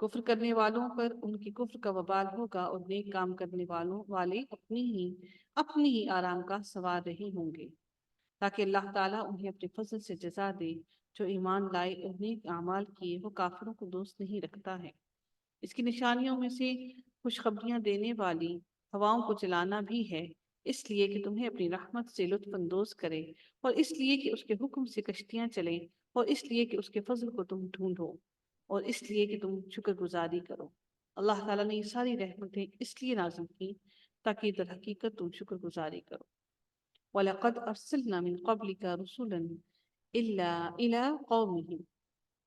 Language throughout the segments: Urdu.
کفر کرنے والوں پر ان کی کفر کا وبال ہوگا، اور نیک کام کرنے والے اپنی ہی آرام کا سوار رہی ہوں گے، تاکہ اللہ تعالیٰ انہیں اپنے فضل سے جزا دے۔ جو ایمان لائے اور نیک اعمال کیے وہ کافروں کو دوست نہیں رکھتا ہے۔ اس کی نشانیوں میں سے خوشخبریاں دینے والی ہواؤں کو چلانا بھی ہے، اس لیے کہ تمہیں اپنی رحمت سے لطف اندوز کرے، اور اس لیے کہ اس کے حکم سے کشتیاں چلیں، اور اس لیے کہ اس کے فضل کو تم ڈھونڈو، اور اس لیے کہ تم شکر گزاری کرو۔ اللہ تعالیٰ نے یہ ساری رحمتیں اس لیے نازل کی تاکہ در حقیقت تم شکر گزاری کرو۔ وَلَقَدْ أَرْسَلْنَا مِن قَبْلِكَ رُسُلًا إِلَّا إِلَىٰ قَوْمِهِمْ۔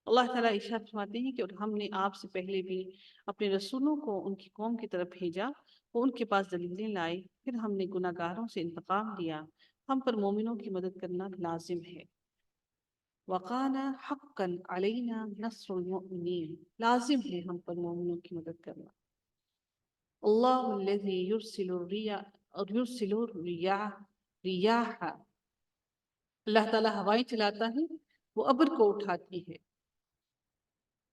اللہ تعالیٰ ارشاد فرماتے ہیں کہ اور ہم نے آپ سے پہلے بھی اپنے رسولوں کو ان کی قوم کی طرف بھیجا، وہ ان کے پاس دلیلیں لائے، پھر ہم نے گناہ گاروں سے انتقام لیا۔ ہم پر مومنوں کی مدد کرنا لازم ہے۔ وَقَانَ حَقًّا عَلَيْنَا نَصْرُ الْمُؤْمِنِينَ، لازم ہے ہم پر مومنوں کی مدد کرنا۔ اللہ الذی یرسل الرِّیاحَ، اللہ تعالیٰ ہوائیں چلاتا ہے، وہ ابر کو اٹھاتی ہے،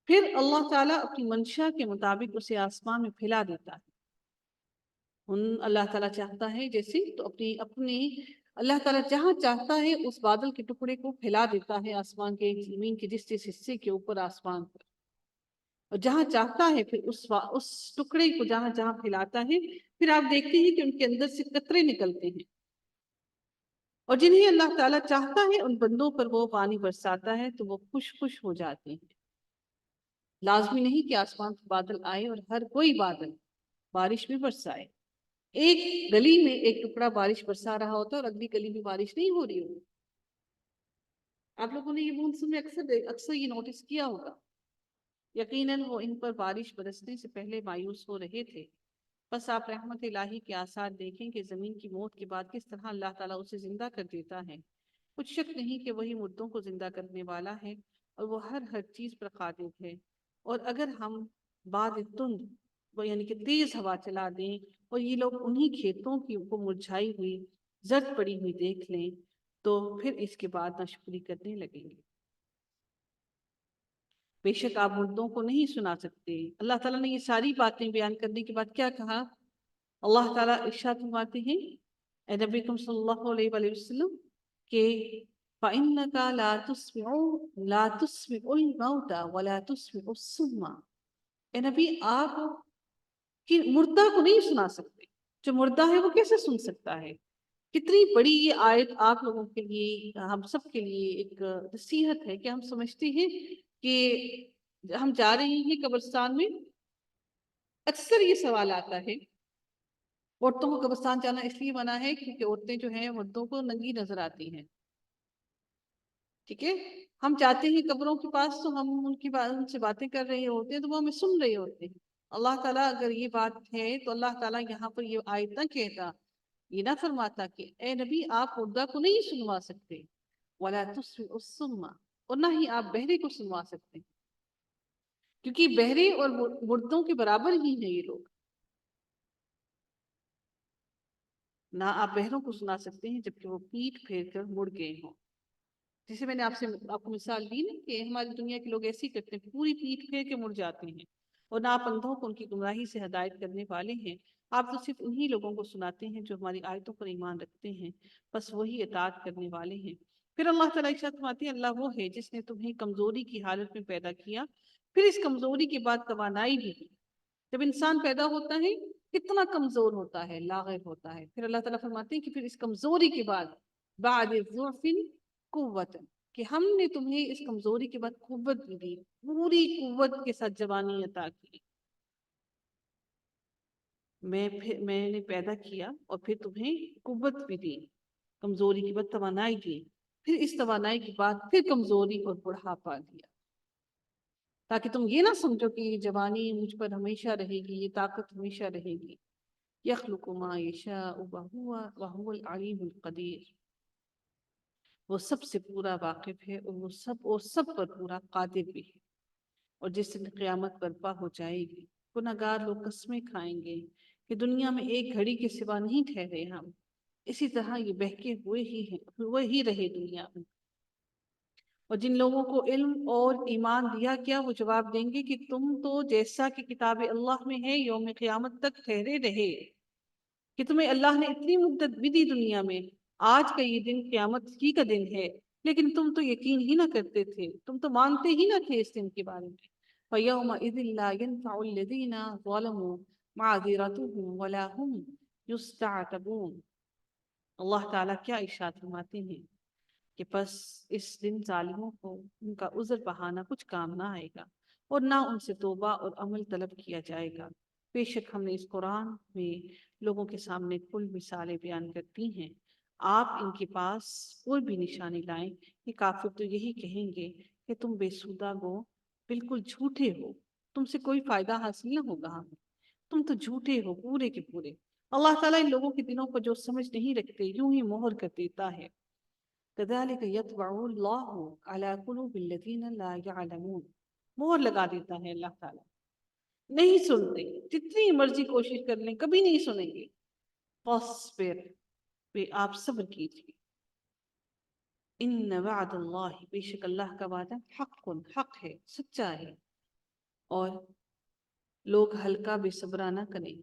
پھر اللہ تعالیٰ اپنی منشا کے مطابق اسے آسمان میں پھیلا دیتا ہے۔ اللہ تعالیٰ چاہتا ہے جیسے تو اپنی اللہ تعالیٰ جہاں چاہتا ہے اس بادل کے ٹکڑے کو پھیلا دیتا ہے آسمان کے، زمین کے جس حصے کے اوپر آسمان پر، اور جہاں چاہتا ہے پھر اس ٹکڑے کو جہاں جہاں پھیلاتا ہے، پھر آپ دیکھتے ہیں کہ ان کے اندر سے قطرے نکلتے ہیں، اور جنہیں اللہ تعالیٰ چاہتا ہے ان بندوں پر وہ پانی برساتا ہے تو وہ خوش ہو جاتے ہیں۔ لازمی نہیں کہ آسمان سے بادل آئے اور ہر کوئی بادل بارش بھی برسائے۔ ایک گلی میں ایک ٹکڑا بارش برسا رہا ہوتا ہے اور اگلی گلی میں بارش نہیں ہو رہی ہوتی۔ آپ لوگوں نے یہ مونسون میں اکثر یہ نوٹس کیا ہوگا۔ یقیناً وہ ان پر بارش برسنے سے پہلے مایوس ہو رہے تھے، بس آپ رحمت الہی کے آثار دیکھیں کہ زمین کی موت کے بعد کس طرح اللہ تعالیٰ اسے زندہ کر دیتا ہے۔ کچھ شک نہیں کہ وہی مردوں کو زندہ کرنے والا ہے، اور وہ ہر چیز پر قادر ہے۔ اور اگر ہم بعد تند یعنی کہ تیز ہوا چلا دیں اور یہ لوگ انہی کھیتوں کی کو مرجھائی ہوئی زرد پڑی ہوئی دیکھ لیں تو پھر اس کے بعد ناشکری کرنے لگیں گے۔ بے شک آپ مردوں کو نہیں سنا سکتے۔ اللہ تعالیٰ نے یہ ساری باتیں بیان کرنے کے بعد کیا کہا؟ اللہ تعالیٰ ارشاد فرماتے ہیں اے نبی صلی اللہ علیہ وآلہ وسلم کہ فَإِنَّكَ لَا تُسْمِعُ الْمَوْتَى وَلَا تُسْمِعُ الصُّمَّ، اے نبی آپ کہ مردہ کو نہیں سنا سکتے، جو مردہ ہے وہ کیسے سن سکتا ہے؟ کتنی بڑی یہ آیت آپ لوگوں کے لیے، ہم سب کے لیے ایک نصیحت ہے کہ ہم سمجھتے ہیں کہ ہم جا رہے ہیں قبرستان میں، اکثر یہ سوال آتا ہے عورتوں کو قبرستان جانا اس لیے منع ہے کیونکہ عورتیں جو ہیں مردوں کو ننگی نظر آتی ہیں، ٹھیک ہے؟ ہم جاتے ہیں قبروں کے پاس تو ہم ان سے باتیں کر رہے ہوتے ہیں تو وہ ہمیں سن رہے ہوتے ہیں۔ اللہ تعالیٰ اگر یہ بات ہے تو اللہ تعالیٰ یہاں پر یہ آیت نہ کہتا، یہ نہ فرماتا کہ اے نبی آپ مردہ کو نہیں سنوا سکتے، وَلَا تُسْمِعُ الصُّمَّ، اور نہ ہی آپ بہرے کو سنوا سکتے، کیونکہ بہرے اور مردوں کے برابر ہی ہیں یہ لوگ۔ نہ آپ بہروں کو سنا سکتے ہیں جبکہ وہ پیٹ پھیر کر مڑ گئے ہوں۔ جسے میں نے آپ کو مثال دی نا کہ ہماری دنیا کے لوگ ایسے کرتے ہیں، پوری پیٹ پھیر کے مڑ جاتے ہیں، اور نہ آپ اندھوں کو ان کی گمراہی سے ہدایت کرنے والے ہیں، آپ تو صرف انہی لوگوں کو سناتے ہیں جو ہماری آیتوں پر ایمان رکھتے ہیں، بس وہی اطاعت کرنے والے ہیں۔ پھر اللہ تعالیٰ ارشاد فرماتے ہیں اللہ وہ ہے جس نے تمہیں کمزوری کی حالت میں پیدا کیا، پھر اس کمزوری کے بعد توانائی بھی دی۔ جب انسان پیدا ہوتا ہے کتنا کمزور ہوتا ہے، لاغر ہوتا ہے، پھر اللہ تعالیٰ فرماتے ہیں کہ پھر اس کمزوری کے بعد بعد ضعف قوت، کہ ہم نے تمہیں اس کمزوری کے بعد قوت بھی دی، پوری قوت کے ساتھ جوانی عطا کی۔ میں نے پیدا کیا اور پھر تمہیں قوت بھی دی، کمزوری کے بعد توانائی دی، پھر اس توانائی کے بعد پھر کمزوری اور بڑھاپا دیا، تاکہ تم یہ نہ سمجھو کہ یہ جوانی مجھ پر ہمیشہ رہے گی، یہ طاقت ہمیشہ رہے گی۔ یخلق ما یشاء وهو العلیم القدیر، وہ سب سے پورا واقف ہے اور وہ سب پر پورا قادر بھی ہے۔ اور جس دن قیامت برپا ہو جائے گی گناہگار لوگ قسمیں کھائیں گے کہ دنیا میں ایک گھڑی کے سوا نہیں ٹھہرے ہم، اسی طرح یہ بہکے ہوئے ہی رہے دنیا میں، اور جن لوگوں کو علم اور ایمان دیا گیا وہ جواب دیں گے کہ تم تو جیسا کہ کتاب اللہ میں ہے یوم قیامت تک ٹھہرے رہے، کہ تمہیں اللہ نے اتنی مدت بھی دی دنیا میں، آج کا یہ دن قیامت ہی کا دن ہے، لیکن تم تو یقین ہی نہ کرتے تھے، تم تو مانتے ہی نہ تھے اس دن کے بارے میں۔ فَيَوْمَئِذٍ لَا يَنْفَعُ الَّذِينَ ظَلَمُوا مَعْذِرَتُهُمْ وَلَا هُمْ يُسْتَعْتَبُونَ۔ اللہ تعالیٰ کیا ارشاد فرماتے ہیں کہ پس اس دن ظالموں کو ان کا عذر بہانہ کچھ کام نہ آئے گا، اور نہ ان سے توبہ اور عمل طلب کیا جائے گا۔ بے شک ہم نے اس قرآن میں لوگوں کے سامنے کل مثالیں بیان کرتی ہیں، آپ ان کے پاس کوئی بھی نشانی لائیں، یہ کافر تو یہی کہیں گے کہ تم بے سودہ گو، بالکل جھوٹے ہو، تم سے کوئی فائدہ حاصل نہ ہوگا ہمیں، تم تو جھوٹے ہو پورے کے پورے۔ اللہ تعالیٰ ان لوگوں کے دلوں کو جو سمجھ نہیں رکھتے یوں ہی مہر کر دیتا ہے۔ كذلك يطبع الله على قلوب الذين لا يعلمون، مہر لگا دیتا ہے اللہ تعالیٰ، نہیں سنتے، جتنی مرضی کوشش کر لیں کبھی نہیں سنیں گے۔ فاصبر، پہ آپ صبر کیجیے۔ ان وعد اللہ، بے شک اللہ کا وعدہ حق، حق ہے، سچا ہے، اور لوگ ہلکا بے صبرا نہ کریں،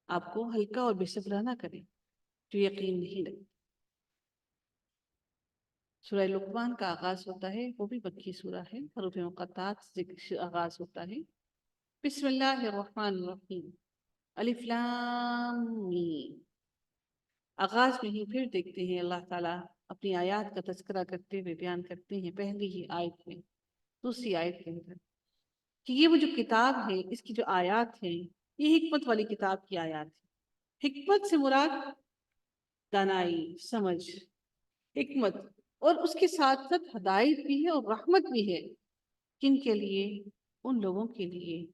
آپ کو ہلکا اور بے صبرا نہ کریں جو یقین نہیں رکھتے۔ سورہ لقمان کا آغاز ہوتا ہے، وہ بھی مکی سورہ ہے، حروف مقطعات سے آغاز ہوتا ہے۔ بسم اللہ الرحمن الرحیم، الف لام میم۔ آغاز میں ہی پھر دیکھتے ہیں اللہ تعالیٰ اپنی آیات کا تذکرہ کرتے ہوئے بیان کرتے ہیں پہلی ہی آیت میں، دوسری آیت کے اندر، کہ یہ وہ جو کتاب ہے، اس کی جو آیات ہیں، یہ حکمت والی کتاب کی آیات ہیں۔ حکمت سے مراد دانائی، سمجھ، حکمت، اور اس کے ساتھ ساتھ ہدایت بھی ہے اور رحمت بھی ہے۔ کن کے لیے؟ ان لوگوں کے لیے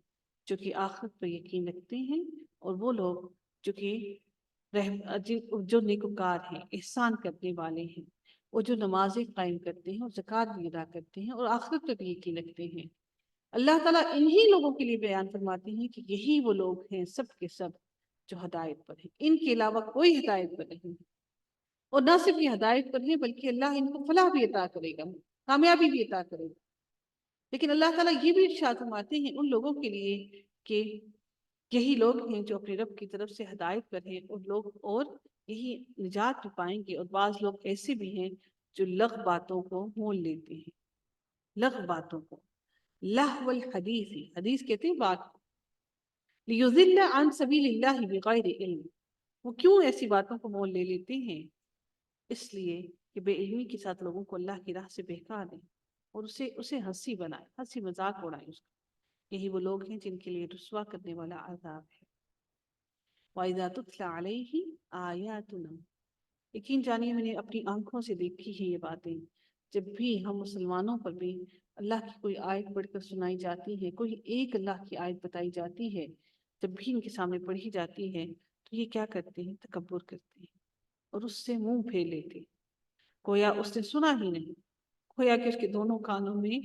جو کہ آخرت پر یقین رکھتے ہیں، اور وہ لوگ جو کہ جو نیکوکار ہیں، احسان کرنے والے ہیں، اور جو نمازیں قائم کرتے ہیں اور زکوٰۃ بھی ادا کرتے ہیں اور آخرت پر بھی یقین رکھتے ہیں۔ اللہ تعالیٰ انہی لوگوں کے لیے بیان فرماتے ہیں کہ یہی وہ لوگ ہیں سب کے سب جو ہدایت پر ہیں، ان کے علاوہ کوئی ہدایت پر نہیں ہے، اور نہ صرف یہ ہدایت پر ہیں بلکہ اللہ ان کو فلاح بھی عطا کرے گا، کامیابی بھی عطا کرے گا۔ لیکن اللہ تعالیٰ یہ بھی ارشاد فرماتے ہیں ان لوگوں کے لیے کہ یہی لوگ ہیں جو اپنے رب کی طرف سے ہدایت پر ہیں، اور لوگ اور یہی نجات بھی پائیں گے۔ اور بعض لوگ ایسے بھی ہیں جو لغو باتوں کو مول لیتے ہیں، لغو باتوں کو، لہو الحدیث، حدیث کہتے ہیں بات، لیضل عن سبیل اللہ بغیر علم۔ وہ کیوں ایسی باتوں کو مول لے لیتے ہیں؟ اس لیے کہ بے علمی کے ساتھ لوگوں کو اللہ کی راہ سے بہکا دیں اور اسے ہنسی بنائے، ہنسی مذاق اڑائیں اس کا۔ یہی وہ لوگ ہیں جن کے لیے رسوا کرنے والا عذاب ہے۔ وَإِذَا تُتْلَى عَلَيْهِ آيَاتُنَا، یقین جانیے میں نے اپنی آنکھوں سے دیکھی ہیں یہ باتیں، جب بھی ہم مسلمانوں پر بھی اللہ کی کوئی آیت پڑھ کر سنائی جاتی ہے، کوئی ایک اللہ کی آیت بتائی جاتی ہے، جب بھی ان کے سامنے پڑھی جاتی ہے تو یہ کیا کرتے ہیں؟ تکبر کرتے ہیں اور اس سے منہ پھیر لیتے، گویا اس نے سنا ہی نہیں، گویا کہ اس کے دونوں کانوں میں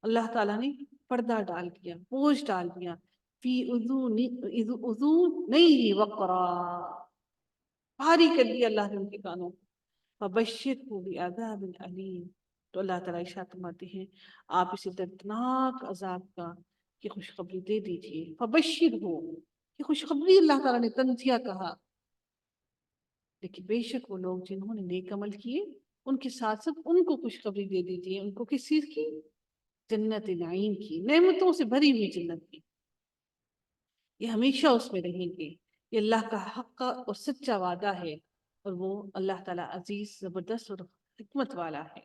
اللہ تعالیٰ نے پردہ ڈال دیا، بوجھ ڈال دیا، فی اذنیہ وقرا، بھاری کر دیا اللہ نے ان کے کانوں کو۔ فبشرہ بعذاب علیم، تو اللہ تعالیٰ ارشاد فرماتے ہیں آپ اسے دردناک عذاب کا کی خوشخبری دے دیجئے۔ فبشرہ، یہ خوشخبری اللہ تعالیٰ نے تنزیہ کہا، لیکن بے شک وہ لوگ جنہوں نے نیک عمل کیے ان کے ساتھ ساتھ ان کو خوشخبری دے دیجئے، ان کو کس چیز کی؟ جنت نعیم کی، نعمتوں سے بھری ہوئی جنت کی، یہ ہمیشہ اس میں رہیں گے۔ یہ اللہ کا حق اور سچا وعدہ ہے، اور وہ اللہ تعالیٰ عزیز، زبردست اور حکمت والا ہے۔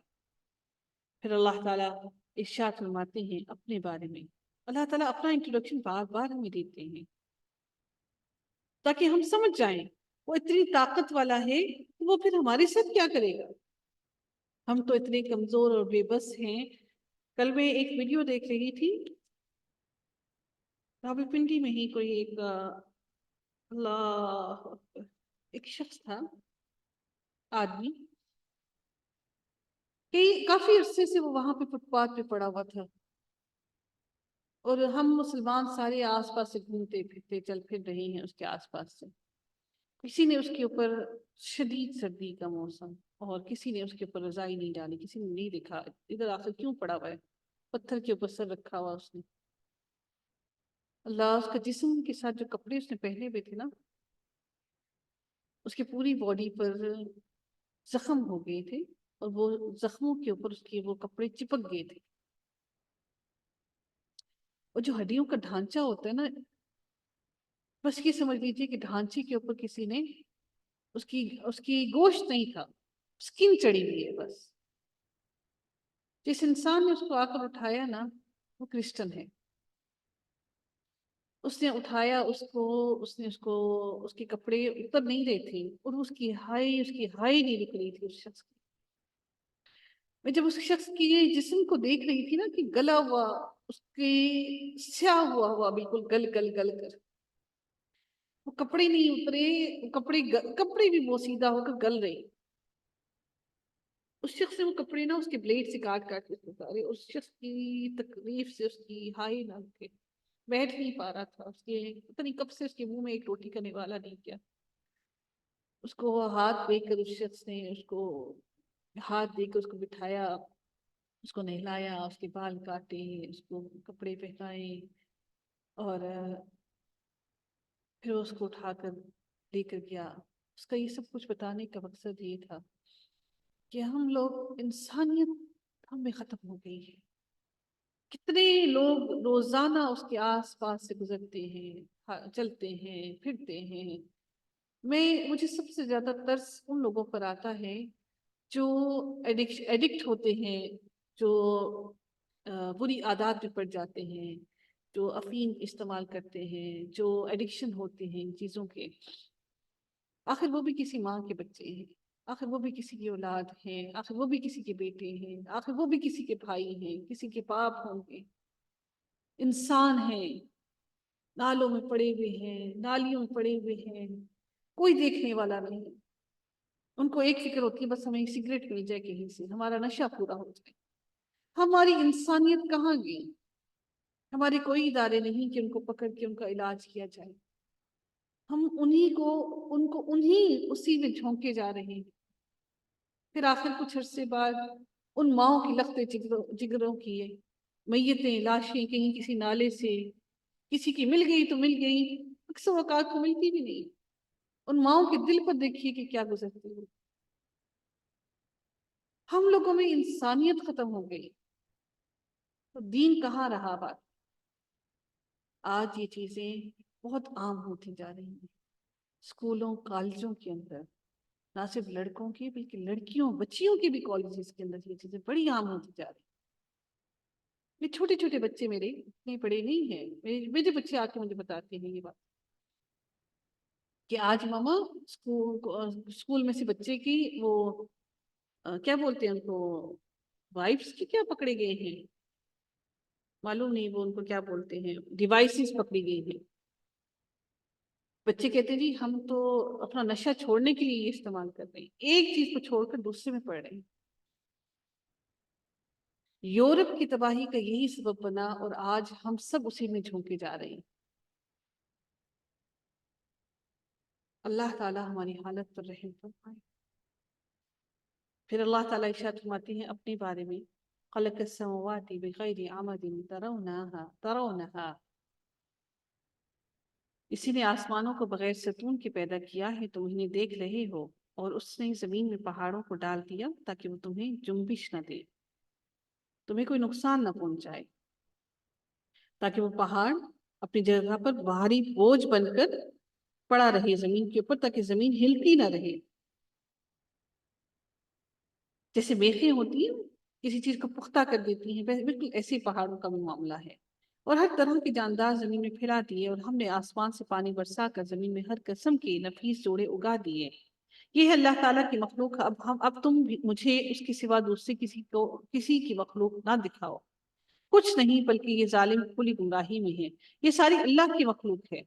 پھر اللہ تعالیٰ ارشاد فرماتے ہیں اپنے بارے میں، اللہ تعالیٰ اپنا انٹروڈکشن بار بار ہمیں دیتے ہیں تاکہ ہم سمجھ جائیں وہ اتنی طاقت والا ہے کہ وہ پھر ہمارے ساتھ کیا کرے گا۔ ہم تو اتنے کمزور اور بے بس ہیں۔ کل میں ایک ویڈیو دیکھ رہی تھی، راولپنڈی میں ہی کوئی ایک اللہ اکبر، ایک شخص تھا، آدمی، کہ کافی عرصے سے وہ وہاں پہ فٹ پاتھ پہ پڑا ہوا تھا، اور ہم مسلمان سارے آس پاس سے گھومتے پھرتے چل پھر رہے ہیں اس کے آس پاس سے۔ کسی نے اس کے اوپر شدید سردی کا موسم، اور کسی نے اس کے اوپر رضائی نہیں ڈالی، کسی نے نہیں دیکھا ادھر آخر کیوں پڑا ہوا ہے، پتھر کے اوپر سر رکھا ہوا اس نے۔ اللہ، اس کا جسم کے ساتھ جو کپڑے اس نے پہنے ہوئے تھے نا، اس کی پوری باڈی پر زخم ہو گئے تھے، اور وہ زخموں کے اوپر اس کے وہ کپڑے چپک گئے تھے۔ اور جو ہڈیوں کا ڈھانچہ ہوتا ہے نا، بس یہ سمجھ لیجیے کہ ڈھانچے کے اوپر کسی نے اس کی گوشت نہیں تھا، سکن چڑی ہوئی ہے بس۔ جس انسان نے اس کو آ کر اٹھایا نا، وہ کرسچن ہے۔ اس نے اٹھایا اس کے کپڑے اتر نہیں رہے تھے، اور اس کی ہائی نہیں نکل رہی تھی اس شخص کی۔ میں جب اس شخص کی جسم کو دیکھ رہی تھی نا، کہ گلا ہوا، اس کے سیاہ ہوا بالکل گل گل گل کر، وہ کپڑے نہیں اترے، وہ کپڑے بھی وہ سیدھا ہو کر گل رہے۔ اس شخص نے وہ کپڑے نا اس کے بلیڈ سے کاٹ کاٹ کے اتارے۔ اس شخص کی تکلیف سے اس کی ہائی نہ کے بیٹھ نہیں پا رہا تھا، اس کے پتہ نہیں کب سے اس کے منہ میں ایک روٹی کا نوالا نہیں کیا۔ اس کو ہاتھ دے کر اس شخص نے اس کو ہاتھ دے کر اس کو بٹھایا، اس کو نہلایا، اس کے بال کاٹے، اس کو کپڑے پہنائے، اور پھر اس کو اٹھا کر لے کر گیا۔ اس کا یہ سب کچھ بتانے کا مقصد یہ تھا کہ ہم لوگ، انسانیت ہم میں ختم ہو گئی ہے۔ کتنے لوگ روزانہ اس کے آس پاس سے گزرتے ہیں، چلتے ہیں، پھرتے ہیں۔ مجھے سب سے زیادہ ترس ان لوگوں پر آتا ہے جو ایڈکٹ ہوتے ہیں، جو بری عادات پہ پڑ جاتے ہیں، جو افیم استعمال کرتے ہیں، جو ایڈکشن ہوتے ہیں ان چیزوں کے۔ آخر وہ بھی کسی ماں کے بچے ہیں، آخر وہ بھی کسی کی اولاد ہیں، آخر وہ بھی کسی کے بیٹے ہیں، آخر وہ بھی کسی کے بھائی ہیں، کسی کے باپ ہوں گے۔ انسان ہیں، نالوں میں پڑے ہوئے ہیں، نالیوں میں پڑے ہوئے ہیں، کوئی دیکھنے والا نہیں۔ ان کو ایک فکر ہوتی ہے، بس ہمیں سگریٹ مل جائے کہیں سے، ہمارا نشہ پورا ہو جائے۔ ہماری انسانیت کہاں گئی؟ ہمارے کوئی ادارے نہیں کہ ان کو پکڑ کے ان کا علاج کیا جائے۔ ہم انہیں اسی میں جھونکے جا رہے ہیں۔ پھر آخر کچھ عرصے بعد ان ماؤں کی لختے جگروں کی میتیں، لاشیں کہیں کسی نالے سے کسی کی مل گئی تو مل گئی، اکثر اوقات کو ملتی بھی نہیں۔ ان ماؤں کے دل پر دیکھیے کہ کیا گزرتی ہے۔ ہم لوگوں میں انسانیت ختم ہو گئی، تو دین کہاں رہا بات؟ آج یہ چیزیں بہت عام ہوتی جا رہی ہیں، اسکولوں، کالجوں کے اندر، نہ صرف لڑکوں کی بلکہ لڑکیوں، بچیوں کے بھی کالجز کے اندر یہ چیزیں بڑی عام ہوتی جا رہی ہیں۔ یہ چھوٹے چھوٹے بچے میرے اتنے بڑے نہیں ہیں، میرے بچے آ کے مجھے بتاتے ہیں یہ بات کہ آج ماما اسکول میں سے بچے کی وہ کیا بولتے ہیں ان کو، وائفس کی کیا پکڑے گئے ہیں، معلوم نہیں وہ ان کو کیا بولتے ہیں، ڈیوائسز پکڑی گئی ہیں۔ بچے کہتے ہیں جی ہم تو اپنا نشہ چھوڑنے کے لیے یہ استعمال کر رہے ہیں، ایک چیز کو چھوڑ کر دوسرے میں پڑ رہے ہیں۔ یورپ کی تباہی کا یہی سبب بنا، اور آج ہم سب اسی میں جھونکے جا رہے ہیں۔ اللہ تعالی ہماری حالت پر رحم فرمائے۔ پھر اللہ تعالیٰ ارشاد فرماتے ہیں اپنے بارے میں، خلق السماوات بغیر عمد ترونها، اسی نے آسمانوں کو بغیر ستون کے پیدا کیا ہے، تم انہیں دیکھ رہے ہو، اور اس نے زمین میں پہاڑوں کو ڈال دیا تاکہ وہ تمہیں جنبش نہ دے، تمہیں کوئی نقصان نہ پہنچائے، تاکہ وہ پہاڑ اپنی جگہ پر بھاری بوجھ بن کر پڑا رہے زمین کے اوپر، تاکہ زمین ہلتی نہ رہے۔ جیسے میخیں ہوتی ہیں کسی چیز کو پختہ کر دیتی ہیں، بالکل ایسے پہاڑوں کا بھی معاملہ ہے۔ اور ہر طرح کی جاندار زمین میں پھیلا دیے، اور ہم نے آسمان سے پانی برسا کر زمین میں ہر قسم کے نفیس جوڑے اگا دیے۔ یہ ہے اللہ تعالیٰ کی مخلوق۔ اب تم مجھے اس کے سوا دوسرے کسی کی مخلوق نہ دکھاؤ، کچھ نہیں، بلکہ یہ ظالم کھلی گمراہی میں ہے۔ یہ ساری اللہ کی مخلوق ہے،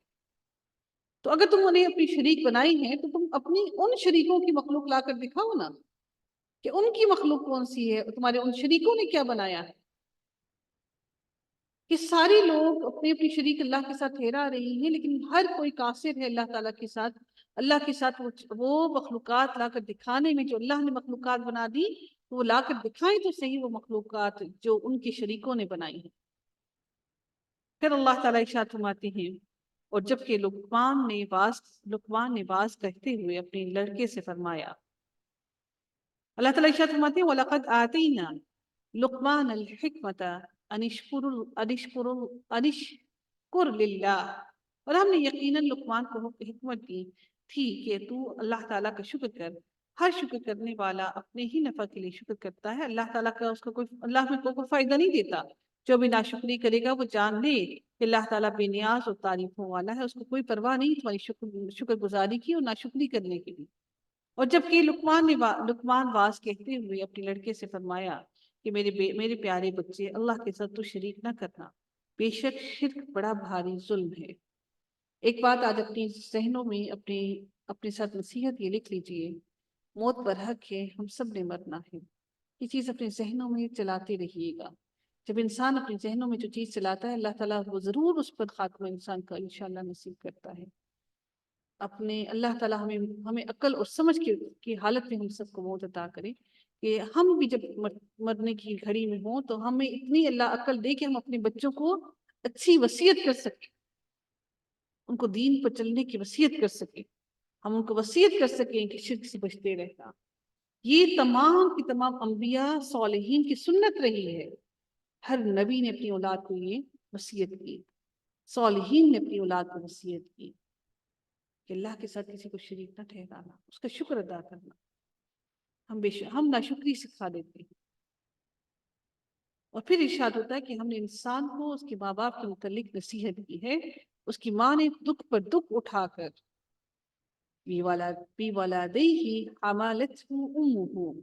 تو اگر تم انہیں اپنی شریک بنائی ہیں تو تم اپنی ان شریکوں کی مخلوق لا کر دکھاؤ نا، کہ ان کی مخلوق کون سی ہے، تمہارے ان شریکوں نے کیا بنایا ہے۔ کہ سارے لوگ اپنے اپنی شریک اللہ کے ساتھ ٹھہرا رہی ہیں، لیکن ہر کوئی قاصر ہے اللہ تعالیٰ کے ساتھ اللہ کے ساتھ وہ مخلوقات لا کر دکھانے میں، جو اللہ نے مخلوقات بنا دی وہ لا کر دکھائیں تو صحیح وہ مخلوقات جو ان کے شریکوں نے بنائی ہیں۔ پھر اللہ تعالیٰ ارشاد فرماتے ہیں، اور جبکہ لقمان نے باز کہتے ہوئے اپنے لڑکے سے فرمایا، اللہ تعالیٰ ارشاد فرماتے ہیں وَلَقَدْ آتَيْنَا لُقْمَانَ الْحِكْمَةَ أَنِ اشْكُرْ لِلَّهِ، اور ہم نے یقیناً لقمان کو حکمت دی تھی کہ تو اللہ تعالیٰ کا شکر کر۔ ہر شکر کرنے والا اپنے ہی نفع کے لیے شکر کرتا ہے، اللہ تعالیٰ کا اللہ میں کوئی فائدہ نہیں دیتا۔ جو بھی ناشکری کرے گا وہ جان لے کہ اللہ تعالیٰ بے نیاز اور تعریفوں والا ہے، اس کو کوئی پرواہ نہیں تمہاری شکر گزاری کی اور ناشکری کرنے کی بھی۔ اور جبکہ لقمان واز کہتے ہوئے اپنے لڑکے سے فرمایا کہ میرے پیارے بچے، اللہ کے ساتھ تو شریک نہ کرنا، بے شک شرک بڑا بھاری ظلم ہے۔ ایک بات آج اپنی ذہنوں میں اپنے ساتھ نصیحت یہ لکھ لیجئے، موت برحق ہے، ہم سب نے مرنا ہے۔ یہ چیز اپنے ذہنوں میں چلاتے رہیے گا۔ جب انسان اپنے ذہنوں میں جو چیز چلاتا ہے، اللہ تعالیٰ وہ ضرور اس پر خاتمہ انسان کا انشاءاللہ نصیب کرتا ہے۔ اللہ تعالیٰ ہمیں عقل اور سمجھ کی حالت میں ہم سب کو موت عطا کرے کہ ہم بھی جب مرنے کی گھڑی میں ہوں تو ہمیں اتنی اللہ عقل دے کہ ہم اپنے بچوں کو اچھی وصیت کر سکیں، ان کو دین پر چلنے کی وصیت کر سکیں، ہم ان کو وصیت کر سکیں کہ شرک سے بچتے رہنا۔ یہ تمام کی تمام انبیاء صالحین کی سنت رہی ہے۔ ہر نبی نے اپنی اولاد کو یہ وصیت کی، صالحین نے اپنی اولاد کو وصیت کی کہ اللہ کے ساتھ کسی کو شریک نہ ٹھہرانا، اس کا شکر ادا کرنا۔ ہم ناشکری سکھا دیتے ہیں، اور پھر ارشاد ہوتا ہے کہ ہم نے انسان کو اس کے ماں باپ کے متعلق نصیحت کی ہے، اس کی ماں نے دکھ پر دکھ اٹھا کر بِوَلَدَيْهِ حَمَلَتْهُ أُمُّهُ،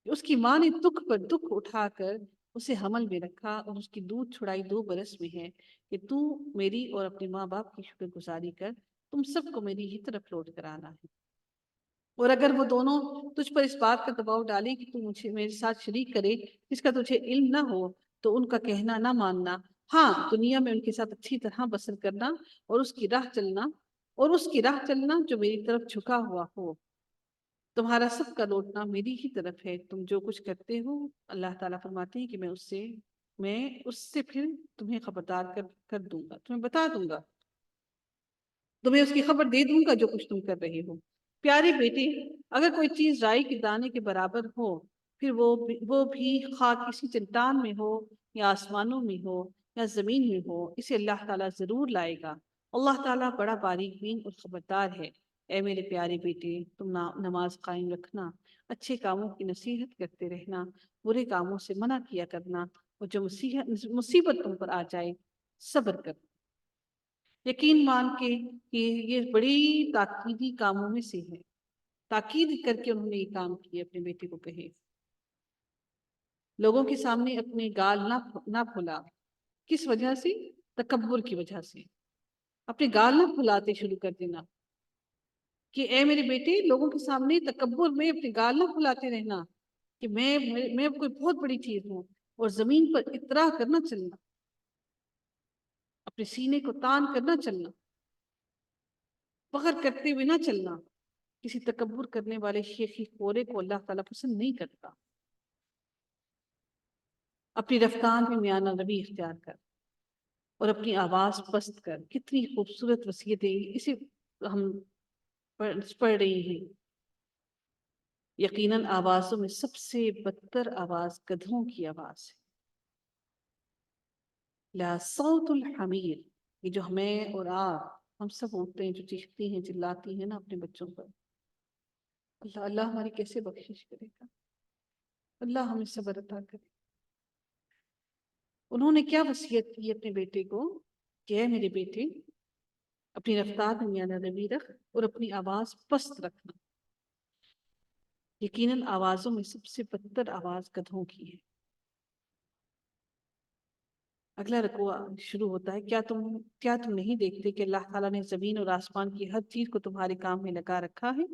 اس کی ماں نے دکھ پر دکھ اٹھا کر اسے حمل میں رکھا اور اس کی دودھ چھڑائی 2 برس میں ہے کہ تو میری اور اپنے ماں باپ کی شکر گزاری کر، تم سب کو میری ہی طرف لوٹ کر آنا ہے۔ اور اگر وہ دونوں تجھ پر اس بات کا دباؤ ڈالیں کہ تو میرے ساتھ شریک کرے جس کا تجھے علم نہ ہو، تو ان کا کہنا نہ ماننا، ہاں دنیا میں ان کے ساتھ اچھی طرح بسر کرنا اور اس کی راہ چلنا جو میری طرف جھکا ہوا ہو۔ تمہارا سب کا لوٹنا میری ہی طرف ہے، تم جو کچھ کرتے ہو اللہ تعالیٰ فرماتے ہیں کہ میں اس سے پھر تمہیں خبردار کر دوں گا، تمہیں بتا دوں گا، تمہیں اس کی خبر دے دوں گا جو کچھ تم کر رہے ہو۔ پیارے بیٹے، اگر کوئی چیز رائی کے دانے کے برابر ہو، پھر وہ بھی خواہ کسی چٹان میں ہو یا آسمانوں میں ہو یا زمین میں ہو، اسے اللہ تعالیٰ ضرور لائے گا۔ اللہ تعالیٰ بڑا باریک بین اور خبردار ہے۔ اے میرے پیارے بیٹے، تم نماز قائم رکھنا، اچھے کاموں کی نصیحت کرتے رہنا، برے کاموں سے منع کیا کرنا، اور جو مصیبت تم پر آ جائے صبر کرنا۔ یقین مان کے کہ یہ بڑی تاکیدی کاموں میں سے ہے، تاکید کر کے انہوں نے یہ کام کیے، اپنے بیٹے کو کہے لوگوں کے سامنے اپنے گال نہ پھلا۔ کس وجہ سے؟ تکبر کی وجہ سے۔ اپنے گال نہ پھلاتے شروع کر دینا کہ اے میرے بیٹے، لوگوں کے سامنے تکبر میں اپنے گال نہ پھلاتے رہنا کہ میں کوئی بہت بڑی چیز ہوں، اور زمین پر اترا کرنا چلنا، اپنے سینے کو تان کرنا چلنا، فخر کرتے ہوئے نہ چلنا۔ کسی تکبر کرنے والے شیخی خورے کو اللہ تعالیٰ پسند نہیں کرتا۔ اپنی رفتار میں میانہ روی اختیار کر اور اپنی آواز پست کر۔ کتنی خوبصورت وصیتیں اسے ہم پڑھ رہی ہیں۔ یقیناً آوازوں میں سب سے بدتر آواز گدھوں کی آواز ہے۔ لا صوت الحمیر، یہ جو ہمیں اور آپ ہم سب اٹھتے ہیں، جو چیختی ہیں چلاتی ہیں نا اپنے بچوں پر، اللہ ہماری کیسے بخشش کرے گا؟ اللہ ہمیں صبر عطا کرے۔ انہوں نے کیا وصیت کی اپنے بیٹے کو کہ اے میرے بیٹے، اپنی رفتار میں میانہ روی رکھ اور اپنی آواز پست رکھنا۔ یقیناً آوازوں میں سب سے بدتر آواز گدھوں کی ہے۔ اگلا رکوع شروع ہوتا ہے، کیا تم نہیں دیکھتے کہ اللہ تعالیٰ نے زمین اور آسمان کی ہر چیز کو تمہارے کام میں لگا رکھا ہے،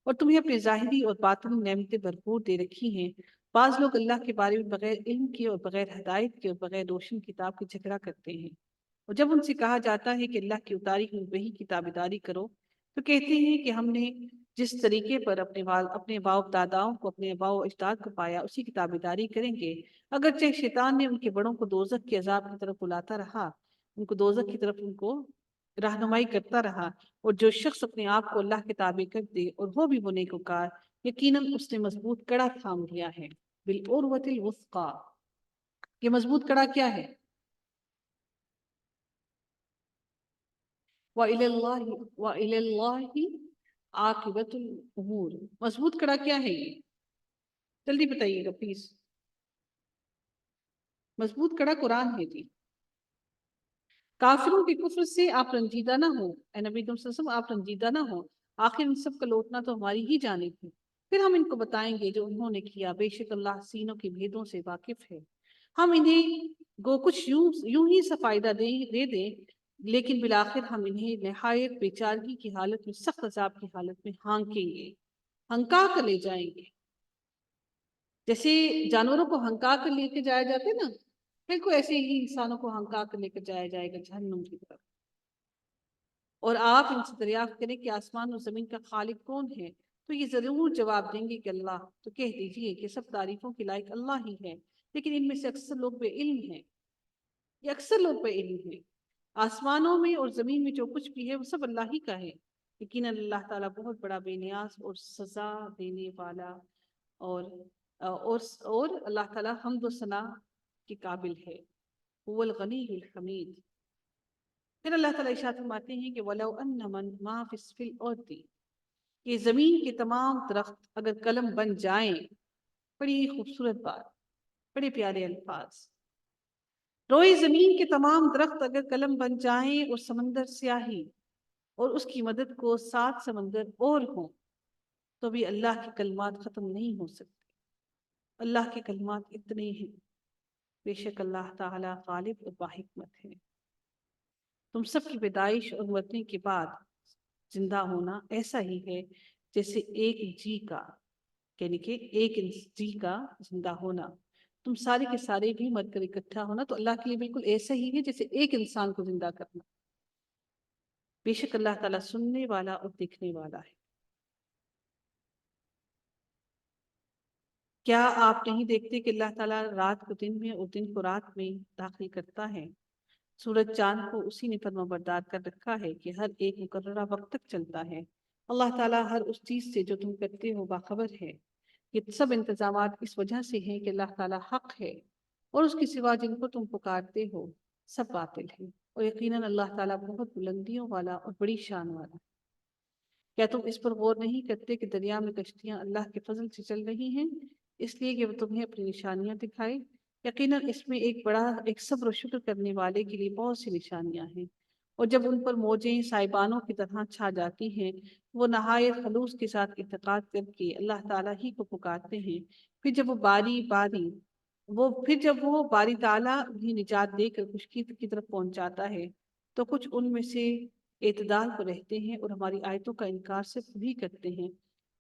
اور تمہیں اپنے ظاہری اور باطنی نعمتیں بھرپور دے رکھی ہیں۔ بعض لوگ اللہ کے بارے میں بغیر علم کے اور بغیر ہدایت کے اور بغیر روشن کتاب کے جھگڑا کرتے ہیں، اور جب ان سے کہا جاتا ہے کہ اللہ کی اتاری ہوئی وحی کی تابعداری کرو، تو کہتے ہیں کہ ہم نے جس طریقے پر اپنے باپ داداؤں کو، اپنے آباء و اجداد کو پایا، اسی کی تابعداری کریں گے۔ اگرچہ شیطان نے ان کے بڑوں کو دوزخ کے عذاب کی طرف بلاتا رہا، ان کو دوزخ کی طرف ان کو رہنمائی کرتا رہا، اور جو شخص اپنے آپ کو اللہ کے تابع کر دے اور وہ بھی وہ نیکوکار، یقیناً اس نے مضبوط کڑا تھام لیا ہے، بالعروۃ الوثقی۔ یہ مضبوط کڑا کیا ہے؟ وَإِلَى اللَّهِ وَإِلَى اللَّهِ عَاقِبَةُ الْأُمُورِ۔ مضبوط کڑا کیا ہے یہ؟ جلدی بتائیے گا پلیز۔ مضبوط کڑا قرآن ہے جی۔ کافروں کے کفر سے آپ رنجیدہ نہ ہو، اے نبی صلی اللہ علیہ وسلم، آپ رنجیدہ نہ ہو، آخر ان سب کا لوٹنا تو ہماری ہی جانب ہے، پھر ہم ان کو بتائیں گے جو انہوں نے کیا، بے شک اللہ سینوں کے بھیدوں سے واقف ہے۔ ہم انہیں گو کچھ یوں ہی سا فائدہ دے دیں، لیکن بالآخر ہم انہیں نہایت بے چارگی کی حالت میں، سخت عذاب کی حالت میں ہانکیں گے، ہنکا کر لے جائیں گے۔ جیسے جانوروں کو ہنکا کر لے کے جایا جاتا ہے نا، بالکل ایسے ہی انسانوں کو ہنکا کر لے کر جایا جائے گا جہنم کی طرف۔ اور آپ ان سے دریافت کریں کہ آسمان اور زمین کا خالق کون ہے، تو یہ ضرور جواب دیں گے کہ اللہ۔ تو کہہ دیجئے کہ سب تعریفوں کے لائق اللہ ہی ہے، لیکن ان میں سے اکثر لوگ بے علم ہیں، یہ اکثر لوگ بے علم ہیں۔ آسمانوں میں اور زمین میں جو کچھ بھی ہے وہ سب اللہ ہی کا ہے، یقیناً اللہ تعالیٰ بہت بڑا بے نیاز اور سزا دینے والا، اور اور اللہ تعالیٰ حمد و ثنا کے قابل ہے، هو الغنی الحمید۔ پھر اللہ تعالیٰ ارشاد فرماتے ہیں کہ وَلَوْ أَنَّ مَن مَا فِي الْأَرْضِ، کہ زمین کے تمام درخت اگر قلم بن جائیں، بڑی خوبصورت بات، بڑے پیارے الفاظ، روئے زمین کے تمام درخت اگر قلم بن جائیں اور سمندر سیاہی، اور اس کی مدد کو 7 سمندر اور ہوں، تو بھی اللہ کے کلمات ختم نہیں ہو سکتے۔ اللہ کے کلمات اتنے ہیں، بے شک اللہ تعالیٰ غالب اور باحکمت ہے۔ تم سب کی پیدائش اور مرنے کے بعد زندہ ہونا ایسا ہی ہے جیسے ایک جی کا، یعنی کہ ایک جی کا زندہ ہونا، تم سارے کے سارے بھی مر کر اکٹھا ہونا، تو اللہ کے لیے بالکل ایسا ہی ہے جیسے ایک انسان کو زندہ کرنا۔ بے شک اللہ تعالیٰ سننے والا اور دیکھنے والا ہے۔ کیا آپ نہیں دیکھتے کہ اللہ تعالیٰ رات کو دن میں اور دن کو رات میں داخل کرتا ہے؟ سورج چاند کو اسی نے فرما بردار کر رکھا ہے کہ ہر ایک مقررہ وقت تک چلتا ہے۔ اللہ تعالیٰ ہر اس چیز سے جو تم کرتے ہو باخبر ہے۔ یہ سب انتظامات اس وجہ سے ہیں کہ اللہ تعالیٰ حق ہے، اور اس کے سوا جن کو تم پکارتے ہو سب باطل ہے، اور یقیناً اللہ تعالیٰ بہت بلندیوں والا اور بڑی شان والا۔ کیا تم اس پر غور نہیں کرتے کہ دریا میں کشتیاں اللہ کے فضل سے چل رہی ہیں، اس لیے کہ وہ تمہیں اپنی نشانیاں دکھائے؟ یقیناً اس میں ایک صبر و شکر کرنے والے کے لیے بہت سی نشانیاں ہیں۔ اور جب ان پر موجیں سائبانوں کی طرح چھا جاتی ہیں، وہ نہایت خلوص کے ساتھ اعتقاد کر کے اللہ تعالیٰ ہی کو پکارتے ہیں، پھر جب وہ باری تعالیٰ انہیں نجات دے کر خشکی کی طرف پہنچاتا ہے، تو کچھ ان میں سے اعتدال پر رہتے ہیں اور ہماری آیتوں کا انکار صرف وہی کرتے ہیں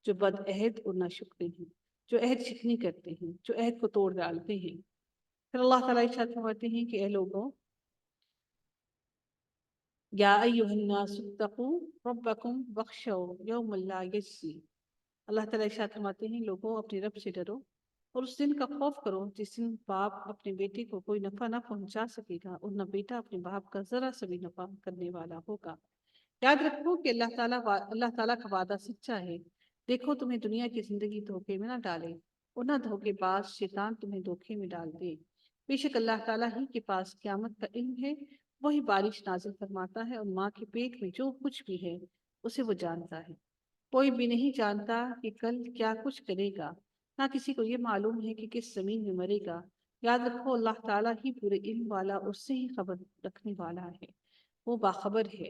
جو بد عہد اور ناشکرے ہیں، جو عہد شکنی کرتے ہیں، جو عہد کو توڑ ڈالتے ہیں۔ پھر اللہ تعالیٰ ارشاد فرماتے ہیں کہ اے لوگوں، یا ایھا الناس اتقوا ربکم واخشوا یوما لا یجزی۔ اللہ تعالیٰ ارشاد فرماتے ہیں لوگوں اپنے رب سے ڈرو اور اس دن کا خوف کرو جس دن باپ اپنے بیٹے کو کوئی نفع نہ پہنچا سکے گا، اور نہ بیٹا اپنے باپ کا ذرا سا بھی نفع کرنے والا ہوگا۔ یاد رکھو کہ اللہ تعالیٰ کا وعدہ سچا ہے۔ دیکھو تمہیں دنیا کی زندگی دھوکے میں نہ ڈالے، اور نہ دھوکے باز شیطان تمہیں دھوکے میں ڈال دے۔ بے شک اللہ تعالیٰ ہی کے پاس قیامت کا علم ہے، وہی بارش نازل فرماتا ہے، اور ماں کے پیٹ میں جو کچھ بھی ہے اسے وہ جانتا ہے۔ کوئی بھی نہیں جانتا کہ کل کیا کچھ کرے گا، نہ کسی کو یہ معلوم ہے کہ کس زمین میں مرے گا۔ یاد رکھو اللہ تعالیٰ ہی پورے علم والا اور اس سے ہی خبر رکھنے والا ہے، وہ باخبر ہے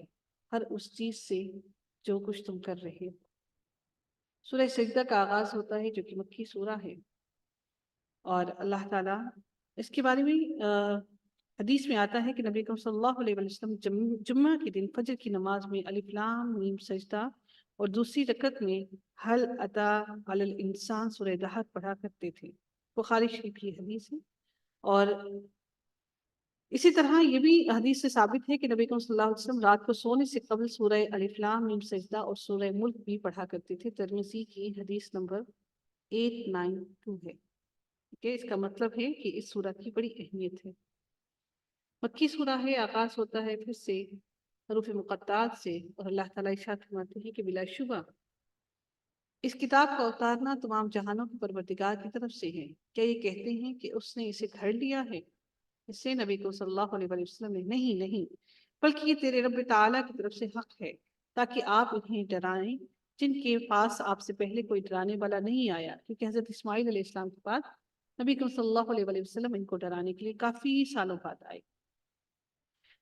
ہر اس چیز سے جو کچھ تم کر رہے ہو۔ سورہ سجدہ کا آغاز ہوتا ہے جو کہ مکی سورہ ہے، اور اللہ تعالیٰ اس کے بارے میں حدیث میں آتا ہے کہ نبی کریم صلی اللہ علیہ وسلم جمعہ کے دن فجر کی نماز میں الف لام میم سجدہ، اور دوسری رکعت میں هل اتی علی الانسان سورہ دہر پڑھا کرتے تھے۔ بخاری شریف کی حدیث ہے۔ اور اسی طرح یہ بھی حدیث سے ثابت ہے کہ نبی کریم صلی اللہ علیہ وسلم رات کو سونے سے قبل سورہ الف لام میم سجدہ اور سورہ ملک بھی پڑھا کرتے تھے۔ ترمذی کی حدیث نمبر 892 ہے۔ کہ اس کا مطلب ہے کہ اس سورہ کی بڑی اہمیت ہے۔ مکی سورہ ہے، آغاز ہوتا ہے پھر سے حروف مقطعات سے، اور اللہ تعالیٰ ارشاد فرماتے ہیں کہ بلا شبہ اس کتاب کا اتارنا تمام جہانوں کے پروردگار کی طرف سے ہے۔ کیا یہ کہتے ہیں کہ اس نے اسے گھڑ لیا ہے؟ اس سے نبی کو صلی اللہ علیہ وسلم نے نہیں بلکہ یہ تیرے رب تعالیٰ کی طرف سے حق ہے، تاکہ آپ انہیں ڈرائیں جن کے پاس آپ سے پہلے کوئی ڈرانے والا نہیں آیا، کیونکہ حضرت اسماعیل علیہ السلام کے بعد نبی کریم صلی اللہ علیہ وسلم ان کو ڈرانے کے لیے کافی سالوں بعد آئے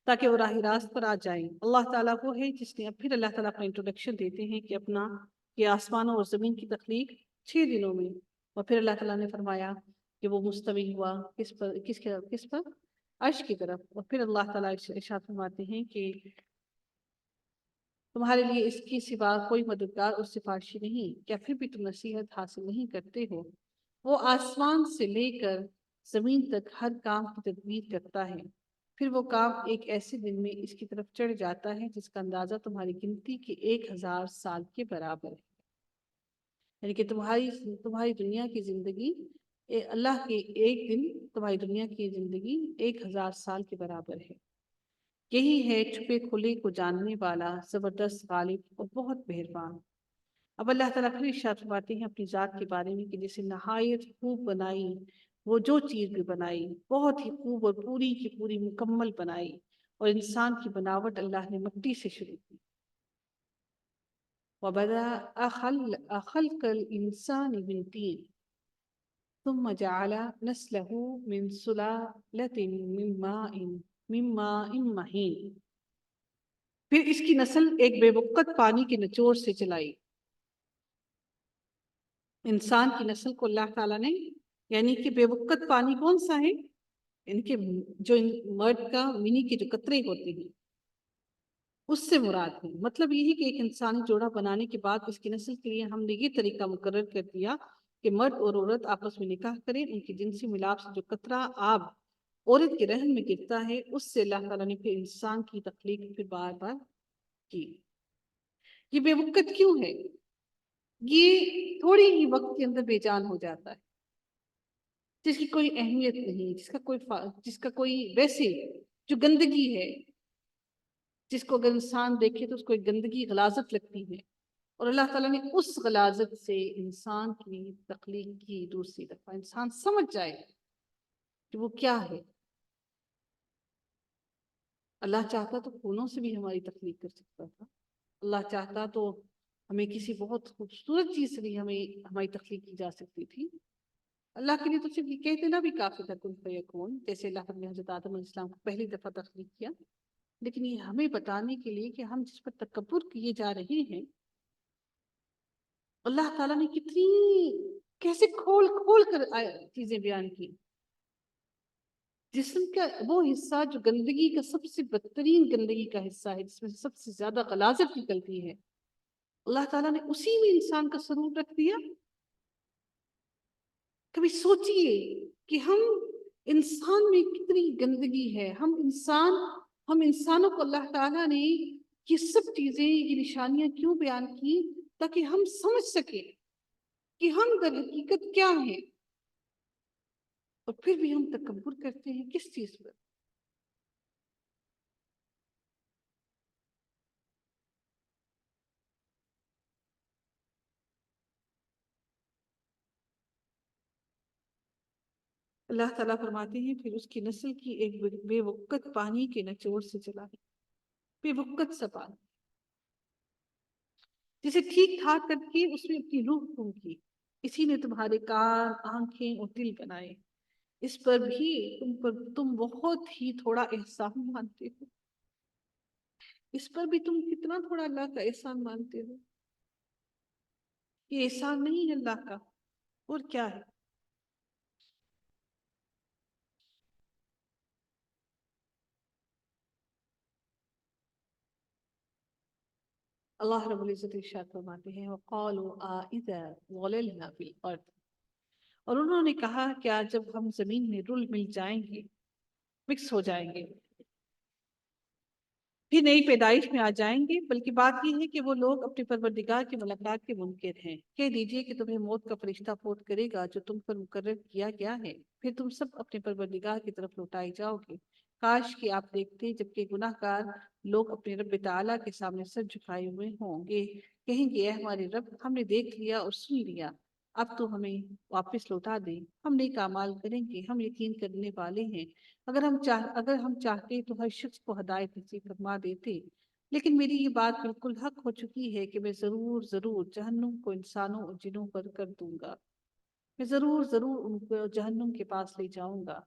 تاکہ وہ راہ راست پر آ جائیں۔ اللہ تعالیٰ وہ ہے جس نے، اب پھر اللہ تعالیٰ اپنا انٹروڈکشن دیتے ہیں کہ یہ آسمانوں اور زمین کی تخلیق 6 دنوں میں، اور پھر اللہ تعالیٰ نے فرمایا کہ وہ مستوی ہوا کس پر عرش کی طرف، اور پھر اللہ تعالیٰ ارشاد فرماتے ہیں کہ تمہارے لیے اس کی سوا کوئی مددگار اور سفارشی نہیں، کیا پھر بھی تم نصیحت حاصل نہیں کرتے ہو؟ وہ آسمان سے لے کر زمین تک ہر کام کی تدبیر کرتا ہے، پھر وہ کام ایک ایسے دن میں اس کی طرف چڑھ جاتا ہے جس کا اندازہ تمہاری گنتی کے 1000 سال کے برابر ہے۔ یعنی کہ تمہاری دنیا کی زندگی اللہ کے ایک دن تمہاری دنیا کی زندگی 1000 سال کے برابر ہے۔ یہی ہے چھپے کھلے کو جاننے والا، زبردست، غالب اور بہت مہربان۔ اب اللہ تعالیٰ پھر ارشاد فرماتے ہیں اپنی ذات کے بارے میں کہ جسے نہایت خوب بنائی، وہ جو چیز بھی بنائی بہت ہی خوب اور پوری کی پوری مکمل بنائی، اور انسان کی بناوٹ اللہ نے مٹی سے شروع کی۔ وَبَدَأَ خَلْقَ الْإِنسَانِ مِنْ طِينٍ ثُمَّ جَعَلَ نَسْلَهُ مِنْ سُلَالَةٍ مِنْ مَاءٍ مَّهِينٍ، پھر اس کی نسل ایک بے وقت پانی کے نچوڑ سے چلائی۔ انسان کی نسل کو اللہ تعالیٰ نے، یعنی کہ بے وقت پانی کون سا ہے؟ ان کے جو مرد کا منی کے جو قطرے ہوتے ہیں اس سے مراد ہے۔ مطلب یہ ہے کہ ایک انسانی جوڑا بنانے کے بعد اس کی نسل کے لیے ہم نے یہ طریقہ مقرر کر دیا کہ مرد اور عورت آپس میں نکاح کریں، ان کی جنسی ملاپ سے جو قطرہ آب عورت کے رحم میں گرتا ہے اس سے اللہ تعالیٰ نے پھر انسان کی تخلیق پھر بار بار کی۔ یہ بے وقت کیوں ہے؟ یہ تھوڑی ہی وقت کے اندر بے جان ہو جاتا ہے، جس کی کوئی اہمیت نہیں، جس کا کوئی ویسے جو گندگی ہے، جس کو اگر انسان دیکھے تو اس کو ایک گندگی غلاظت لگتی ہے، اور اللہ تعالیٰ نے اس غلاظت سے انسان کی تخلیق کی دوسری دفعہ، انسان سمجھ جائے کہ وہ کیا ہے۔ اللہ چاہتا تو خونوں سے بھی ہماری تخلیق کر سکتا تھا، اللہ چاہتا تو ہمیں کسی بہت خوبصورت چیز سے بھی ہماری تخلیق کی جا سکتی تھی۔ اللہ کے لیے تو صرف یہ کہہ دینا بھی کافی تھا کن فیکون، جیسے اللہ نے حضرت آدم علیہ السلام کو پہلی دفعہ تخلیق کیا، لیکن یہ ہمیں بتانے کے لیے کہ ہم جس پر تکبر کیے جا رہے ہیں، اللہ تعالیٰ نے کیسے کھول کھول کر چیزیں بیان کی۔ جسم کا وہ حصہ جو گندگی کا سب سے بدترین گندگی کا حصہ ہے، جس میں سب سے زیادہ غلاظت نکلتی ہے، اللہ تعالیٰ نے اسی میں انسان کا سرور رکھ دیا۔ کبھی سوچئے کہ ہم انسان میں کتنی گندگی ہے، ہم انسانوں کو اللہ تعالیٰ نے یہ سب چیزیں، یہ نشانیاں کیوں بیان کی؟ تاکہ ہم سمجھ سکیں کہ ہم در حقیقت کیا ہیں، اور پھر بھی ہم تکبر کرتے ہیں کس چیز پر؟ اللہ تعالیٰ فرماتے ہیں پھر اس کی نسل کی ایک بے وقت پانی کے نچوڑ سے چلا ہے، بے وقت سا پانی جسے ٹھیک ٹھاک کر کے اس میں اپنی روح گم کی۔ اسی نے تمہارے کان، آنکھیں اور دل بنائے، اس پر بھی تم بہت ہی تھوڑا احسان مانتے ہو، اس پر بھی تم کتنا تھوڑا اللہ کا احسان مانتے ہو۔ یہ احسان نہیں ہے اللہ کا، اور کیا ہے؟ اللہ رب العزت ارشاد فرماتے ہیں وَقَالُوا أَإِذَا ضَلَلْنَا فِي الْأَرْضِ، اور انہوں نے کہا کیا جب ہم زمین میں رل مل جائیں گے، مکس ہو جائیں گے، پھر نئی پیدائش میں آ جائیں گے۔ بلکہ بات یہ ہے کہ وہ لوگ اپنے پروردگار کی ملاقات کے منکر ہیں۔ کہہ دیجئے کہ تمہیں موت کا فرشتہ فوت کرے گا جو تم پر مقرر کیا گیا ہے، پھر تم سب اپنے پروردگار کی طرف لوٹائے جاؤ گے۔ کاش کہ آپ دیکھتے جبکہ گناہ گار لوگ اپنے رب تعالیٰ کے سامنے سر جھکائے ہوئے ہوں گے، کہیں گے اے ہمارے رب، ہم نے دیکھ لیا اور سن لیا، اب تو ہمیں واپس لوٹا دیں، ہم نیک اعمال کریں گے، ہم یقین کرنے والے ہیں۔ اگر ہم چاہتے تو ہر شخص کو ہدایت نصیب فرما دیتے، لیکن میری یہ بات بالکل حق ہو چکی ہے کہ میں ضرور جہنم کو انسانوں اور جنوں پر کر دوں گا۔ میں ضرور ان کو جہنم کے پاس لے جاؤں گا،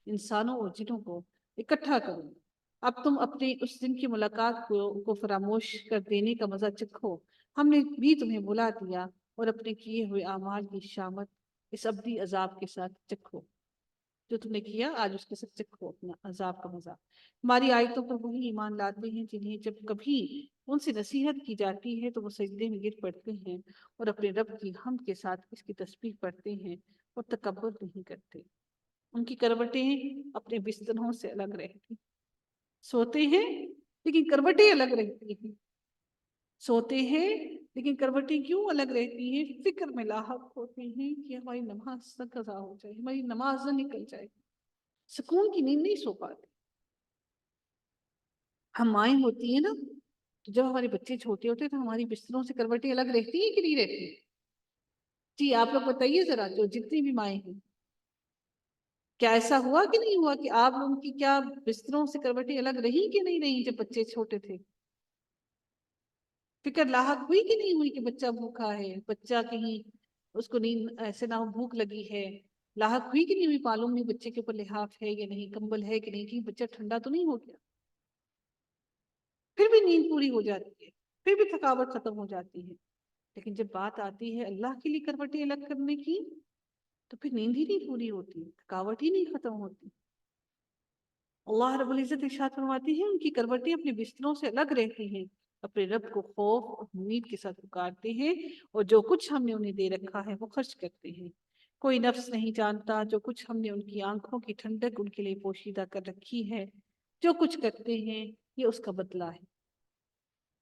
انسانوں اور جنوں کو اکٹھا کروں گا۔ اب تم اپنے اس دن کی ملاقات کو فراموش کر دینے کا مزہ چکھو، ہم نے بھی تمہیں بلا دیا، اور اپنے کیے ہوئے اعمال کی شامت اس ابدی عذاب کے ساتھ چکھو۔ جو تم نے کیا آج اس کے ساتھ چکھو اپنا عذاب کا مزہ۔ ہماری آیتوں پر وہی ایمان لاتے ہیں جنہیں جب کبھی ان سے نصیحت کی جاتی ہے تو وہ سجدے میں گر پڑتے ہیں اور اپنے رب کی حمد کے ساتھ اس کی تسبیح پڑھتے ہیں اور تکبر نہیں کرتے۔ ان کی کروٹیں اپنے بستروں سے الگ رہتی، سوتے ہیں لیکن کروٹیں الگ رہتی ہیں، سوتے ہیں لیکن کروٹیں کیوں الگ رہتی ہیں؟ فکر میں لاحق ہوتے ہیں کہ ہماری نماز نہ قضا ہو جائے، ہماری نماز نہ نکل جائے، سکون کی نیند نہیں سو پاتے۔ ہم مائیں ہوتی ہیں نا، تو جب ہمارے بچے چھوٹے ہوتے ہیں تو ہماری بستروں سے کروٹیں الگ رہتی ہیں کہ نہیں رہتی؟ جی آپ لوگ بتائیے ذرا، جو جتنی بھی مائیں ہیں، کیا ایسا ہوا کہ نہیں ہوا کہ آپ لوگوں کی کیا بستروں سے کروٹیں الگ رہی کہ نہیں رہی جب بچے چھوٹے تھے؟ فکر لاحق ہوئی کہ نہیں ہوئی کہ بچہ بھوکا ہے، بچہ کہیں اس کو نیند ایسے نہ ہو، بھوک لگی ہے، لاحق ہوئی کہ نہیں ہوئی؟ معلوم نہیں بچے کے اوپر لحاف ہے یا نہیں، کمبل ہے کہ نہیں، کہیں بچہ ٹھنڈا تو نہیں ہو گیا؟ پھر بھی نیند پوری ہو جاتی ہے، پھر بھی تھکاوٹ ختم ہو جاتی ہے، لیکن جب بات آتی ہے اللہ کے لیے کروٹیں الگ کرنے کی تو پھر نیند ہی نہیں پوری ہوتی، تھکاوٹ ہی نہیں ختم ہوتی۔ اللہ رب العزت ارشاد فرماتی ہے ان کی کروٹیں اپنے بستروں سے الگ رہتی ہیں، اپنے رب کو خوف اور امید کے ساتھ پکارتے ہیں، اور جو کچھ ہم نے انہیں دے رکھا ہے وہ خرچ کرتے ہیں۔ کوئی نفس نہیں جانتا جو کچھ ہم نے ان کی آنکھوں کی ٹھنڈک ان کے لیے پوشیدہ کر رکھی ہے، جو کچھ کرتے ہیں یہ اس کا بدلہ ہے۔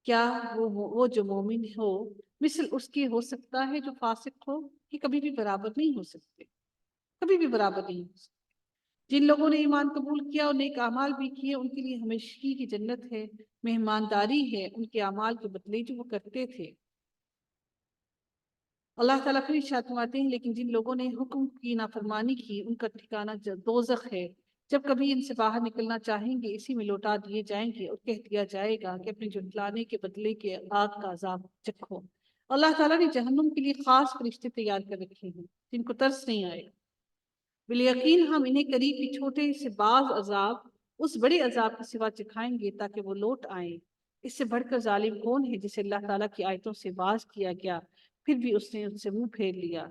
کیا وہ جو مومن ہو مثل اس کے ہو سکتا ہے جو فاسق ہو؟ کہ کبھی بھی برابر نہیں ہو سکتے، کبھی بھی برابر نہیں ہو سکتے۔ جن لوگوں نے ایمان قبول کیا اور نیک اعمال بھی کیے ان کے لیے ہمیشگی کی جنت ہے، مہمانداری ہے ان کے اعمال کے بدلے جو وہ کرتے تھے۔ اللہ تعالیٰ پھر ارشاد فرماتے ہیں لیکن جن لوگوں نے حکم کی نافرمانی کی ان کا ٹھکانہ دوزخ ہے، جب کبھی ان سے باہر نکلنا چاہیں گے اسی میں لوٹا دیے جائیں گے اور کہہ دیا جائے گا کہ اپنے جھٹلانے کے بدلے کے آگ کا عذاب چکھو۔ اللہ تعالیٰ نے جہنم کے لیے خاص فرشتے تیار کر رکھے ہیں جن کو ترس نہیں آئے گا۔ بالیقین ہم انہیں قریب کی چھوٹے سے بعض عذاب اس بڑے عذاب کے سوا چکھائیں گے تاکہ وہ لوٹ آئیں۔ اس سے بڑھ کر ظالم کون ہے جسے اللہ تعالیٰ کی آیتوں سے باز کیا گیا پھر بھی اس نے ان سے منہ پھیر لیا۔